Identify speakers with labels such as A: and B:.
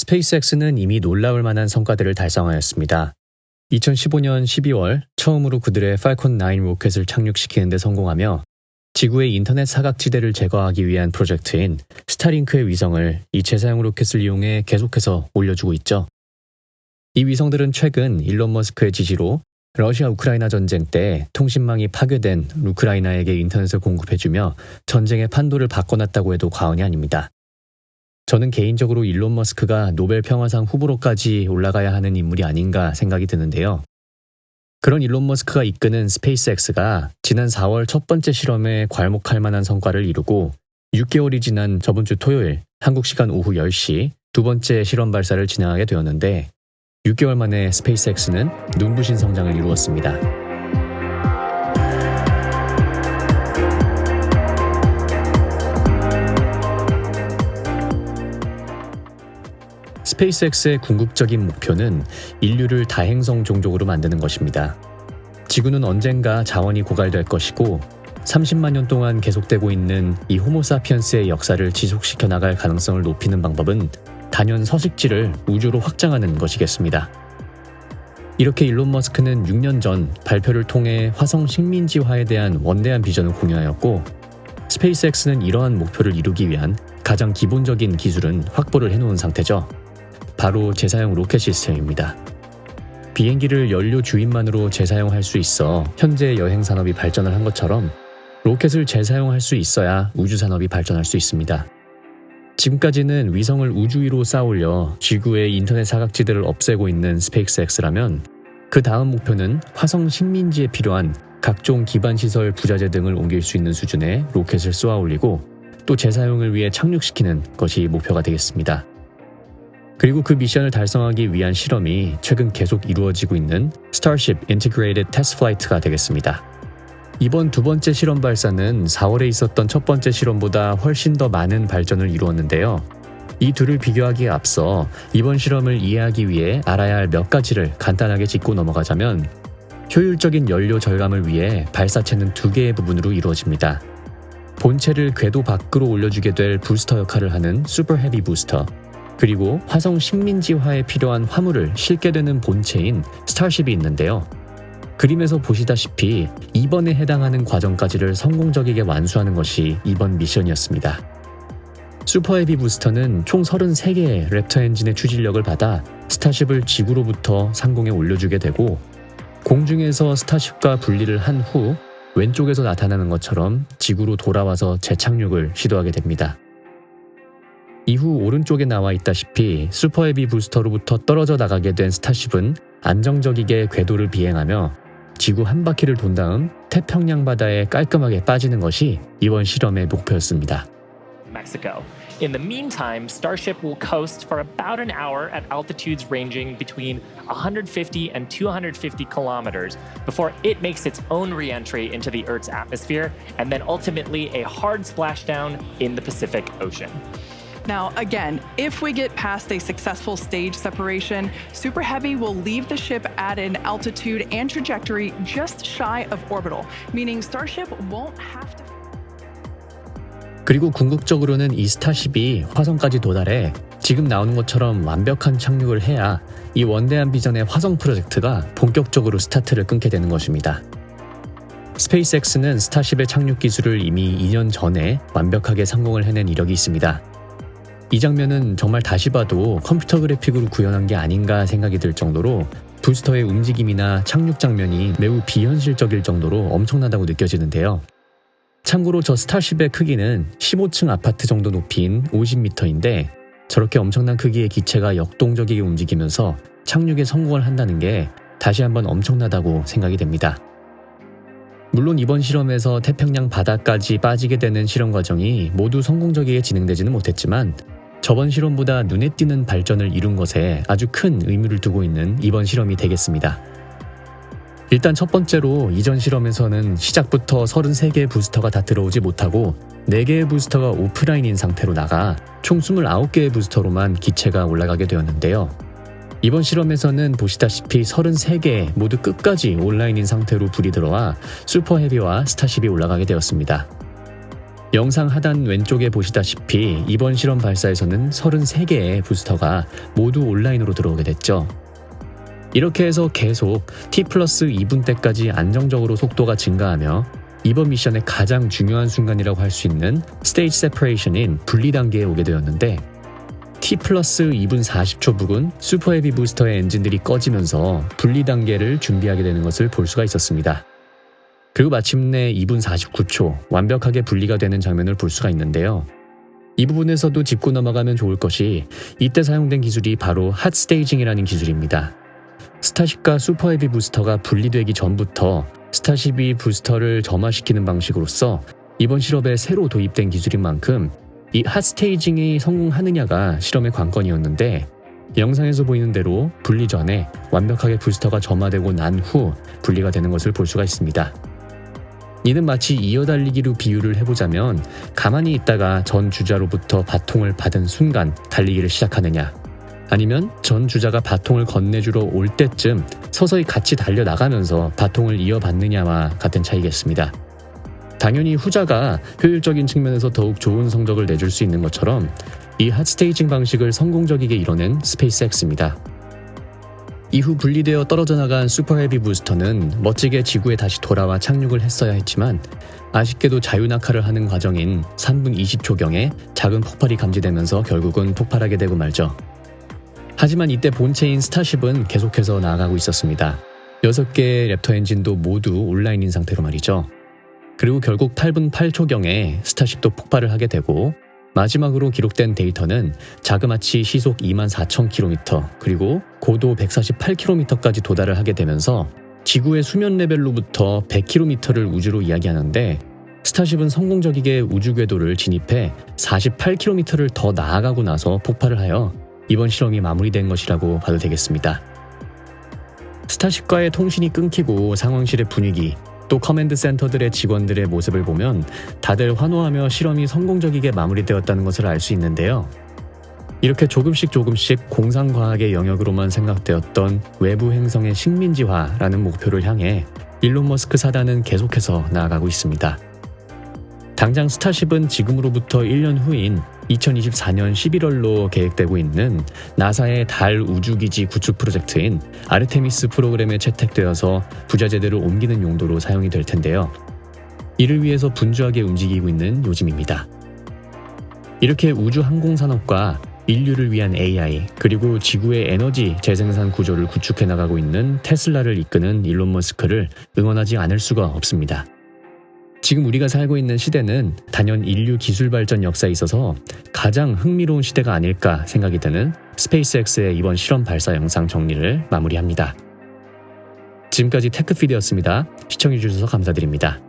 A: 스페이스X는 이미 놀라울 만한 성과들을 달성하였습니다. 2015년 12월 처음으로 그들의 팔콘 9 로켓을 착륙시키는 데 성공하며 지구의 인터넷 사각지대를 제거하기 위한 프로젝트인 스타링크의 위성을 이 재사용 로켓을 이용해 계속해서 올려주고 있죠. 이 위성들은 최근 일론 머스크의 지지로 러시아 우크라이나 전쟁 때 통신망이 파괴된 우크라이나에게 인터넷을 공급해주며 전쟁의 판도를 바꿔놨다고 해도 과언이 아닙니다. 저는 개인적으로 일론 머스크가 노벨 평화상 후보로까지 올라가야 하는 인물이 아닌가 생각이 드는데요. 그런 일론 머스크가 이끄는 스페이스X가 지난 4월 첫 번째 실험에 괄목할 만한 성과를 이루고 6개월이 지난 저번 주 토요일 한국 시간 오후 10시 두 번째 실험 발사를 진행하게 되었는데 6개월 만에 스페이스X는 눈부신 성장을 이루었습니다. 스페이스X의 궁극적인 목표는 인류를 다행성 종족으로 만드는 것입니다. 지구는 언젠가 자원이 고갈될 것이고 30만 년 동안 계속되고 있는 이 호모사피엔스의 역사를 지속시켜 나갈 가능성을 높이는 방법은 단연 서식지를 우주로 확장하는 것이겠습니다. 이렇게 일론 머스크는 6년 전 발표를 통해 화성 식민지화에 대한 원대한 비전을 공유하였고 스페이스X는 이러한 목표를 이루기 위한 가장 기본적인 기술은 확보를 해놓은 상태죠. 바로 재사용 로켓 시스템입니다. 비행기를 연료 주입만으로 재사용할 수 있어 현재 여행 산업이 발전을 한 것처럼 로켓을 재사용할 수 있어야 우주 산업이 발전할 수 있습니다. 지금까지는 위성을 우주 위로 쌓아올려 지구의 인터넷 사각지대를 없애고 있는 스페이스X라면 그 다음 목표는 화성 식민지에 필요한 각종 기반시설 부자재 등을 옮길 수 있는 수준의 로켓을 쏘아 올리고 또 재사용을 위해 착륙시키는 것이 목표가 되겠습니다. 그리고 그 미션을 달성하기 위한 실험이 최근 계속 이루어지고 있는 Starship Integrated Test Flight가 되겠습니다. 이번 두 번째 실험 발사는 4월에 있었던 첫 번째 실험보다 훨씬 더 많은 발전을 이루었는데요. 이 둘을 비교하기에 앞서 이번 실험을 이해하기 위해 알아야 할 몇 가지를 간단하게 짚고 넘어가자면 효율적인 연료 절감을 위해 발사체는 두 개의 부분으로 이루어집니다. 본체를 궤도 밖으로 올려주게 될 부스터 역할을 하는 슈퍼 헤비 부스터, 그리고 화성 식민지화에 필요한 화물을 싣게 되는 본체인 스타쉽이 있는데요. 그림에서 보시다시피 2번에 해당하는 과정까지를 성공적이게 완수하는 것이 이번 미션이었습니다. 슈퍼 헤비 부스터는 총 33개의 랩터 엔진의 추진력을 받아 스타쉽을 지구로부터 상공에 올려주게 되고 공중에서 스타쉽과 분리를 한 후 왼쪽에서 나타나는 것처럼 지구로 돌아와서 재착륙을 시도하게 됩니다. 이후 오른쪽에 나와 있다시피 슈퍼 헤비 부스터로부터 떨어져 나가게 된 스타쉽은 안정적이게 궤도를 비행하며 지구 한 바퀴를 돈 다음 태평양 바다에 깔끔하게 빠지는 것이 이번 실험의 목표였습니다.
B: Mexico. In the meantime, Starship will coast for about an hour at altitudes ranging between 150 and 250 kilometers before it makes its own re-entry into the Earth's atmosphere and then ultimately a hard splashdown in the Pacific Ocean.
C: Now, again, if we get past a successful stage separation, Super Heavy will leave the ship at an altitude and trajectory just shy of orbital, meaning Starship won't have to...
A: 그리고 궁극적으로는 이 스타쉽이 화성까지 도달해 지금 나오는 것처럼 완벽한 착륙을 해야 이 원대한 비전의 화성 프로젝트가 본격적으로 스타트를 끊게 되는 것입니다. 스페이스X는 스타쉽의 착륙 기술을 이미 2년 전에 완벽하게 성공을 해낸 이력이 있습니다. 이 장면은 정말 다시 봐도 컴퓨터 그래픽으로 구현한 게 아닌가 생각이 들 정도로 부스터의 움직임이나 착륙 장면이 매우 비현실적일 정도로 엄청나다고 느껴지는데요. 참고로 저 스타쉽의 크기는 15층 아파트 정도 높이인 50m인데 저렇게 엄청난 크기의 기체가 역동적이게 움직이면서 착륙에 성공을 한다는 게 다시 한번 엄청나다고 생각이 됩니다. 물론 이번 실험에서 태평양 바다까지 빠지게 되는 실험 과정이 모두 성공적이게 진행되지는 못했지만 저번 실험보다 눈에 띄는 발전을 이룬 것에 아주 큰 의미를 두고 있는 이번 실험이 되겠습니다. 일단 첫 번째로 이전 실험에서는 시작부터 33개의 부스터가 다 들어오지 못하고 4개의 부스터가 오프라인인 상태로 나가 총 29개의 부스터로만 기체가 올라가게 되었는데요. 이번 실험에서는 보시다시피 33개 모두 끝까지 온라인인 상태로 불이 들어와 슈퍼 헤비와 스타쉽이 올라가게 되었습니다. 영상 하단 왼쪽에 보시다시피 이번 실험 발사에서는 33개의 부스터가 모두 온라인으로 들어오게 됐죠. 이렇게 해서 계속 T+2분 때까지 안정적으로 속도가 증가하며 이번 미션의 가장 중요한 순간이라고 할 수 있는 스테이지 세퍼레이션인 분리 단계에 오게 되었는데 T+2분 40초 부근 슈퍼 헤비 부스터의 엔진들이 꺼지면서 분리 단계를 준비하게 되는 것을 볼 수가 있었습니다. 그리고 마침내 2분 49초 완벽하게 분리가 되는 장면을 볼 수가 있는데요. 이 부분에서도 짚고 넘어가면 좋을 것이 이때 사용된 기술이 바로 핫 스테이징이라는 기술입니다. 스타쉽과 슈퍼 헤비 부스터가 분리되기 전부터 스타쉽이 부스터를 점화시키는 방식으로서 이번 실험에 새로 도입된 기술인 만큼 이 핫 스테이징이 성공하느냐가 실험의 관건이었는데 영상에서 보이는 대로 분리 전에 완벽하게 부스터가 점화되고 난 후 분리가 되는 것을 볼 수가 있습니다. 이는 마치 이어달리기로 비유를 해보자면 가만히 있다가 전 주자로부터 바통을 받은 순간 달리기를 시작하느냐, 아니면 전 주자가 바통을 건네주러 올 때쯤 서서히 같이 달려나가면서 바통을 이어받느냐와 같은 차이겠습니다. 당연히 후자가 효율적인 측면에서 더욱 좋은 성적을 내줄 수 있는 것처럼 이 핫스테이징 방식을 성공적이게 이뤄낸 스페이스X입니다. 이후 분리되어 떨어져 나간 슈퍼 헤비 부스터는 멋지게 지구에 다시 돌아와 착륙을 했어야 했지만 아쉽게도 자유낙하를 하는 과정인 3분 20초경에 작은 폭발이 감지되면서 결국은 폭발하게 되고 말죠. 하지만 이때 본체인 스타쉽은 계속해서 나아가고 있었습니다. 6개의 랩터 엔진도 모두 온라인인 상태로 말이죠. 그리고 결국 8분 8초경에 스타쉽도 폭발을 하게 되고 마지막으로 기록된 데이터는 자그마치 시속 24,000km 그리고 고도 148km까지 도달을 하게 되면서 지구의 수면 레벨로부터 100km를 우주로 이야기하는데 스타쉽은 성공적이게 우주 궤도를 진입해 48km를 더 나아가고 나서 폭발을 하여 이번 실험이 마무리된 것이라고 봐도 되겠습니다. 스타쉽과의 통신이 끊기고 상황실의 분위기, 또 커맨드 센터들의 직원들의 모습을 보면 다들 환호하며 실험이 성공적이게 마무리되었다는 것을 알 수 있는데요. 이렇게 조금씩 공상과학의 영역으로만 생각되었던 외부 행성의 식민지화라는 목표를 향해 일론 머스크 사단은 계속해서 나아가고 있습니다. 당장 스타쉽은 지금으로부터 1년 후인 2024년 11월로 계획되고 있는 나사의 달 우주기지 구축 프로젝트인 아르테미스 프로그램에 채택되어서 부자재들을 옮기는 용도로 사용이 될 텐데요. 이를 위해서 분주하게 움직이고 있는 요즘입니다. 이렇게 우주 항공산업과 인류를 위한 AI 그리고 지구의 에너지 재생산 구조를 구축해 나가고 있는 테슬라를 이끄는 일론 머스크를 응원하지 않을 수가 없습니다. 지금 우리가 살고 있는 시대는 단연 인류 기술 발전 역사에 있어서 가장 흥미로운 시대가 아닐까 생각이 드는 스페이스X의 이번 실험 발사 영상 정리를 마무리합니다. 지금까지 테크피드였습니다. 시청해주셔서 감사드립니다.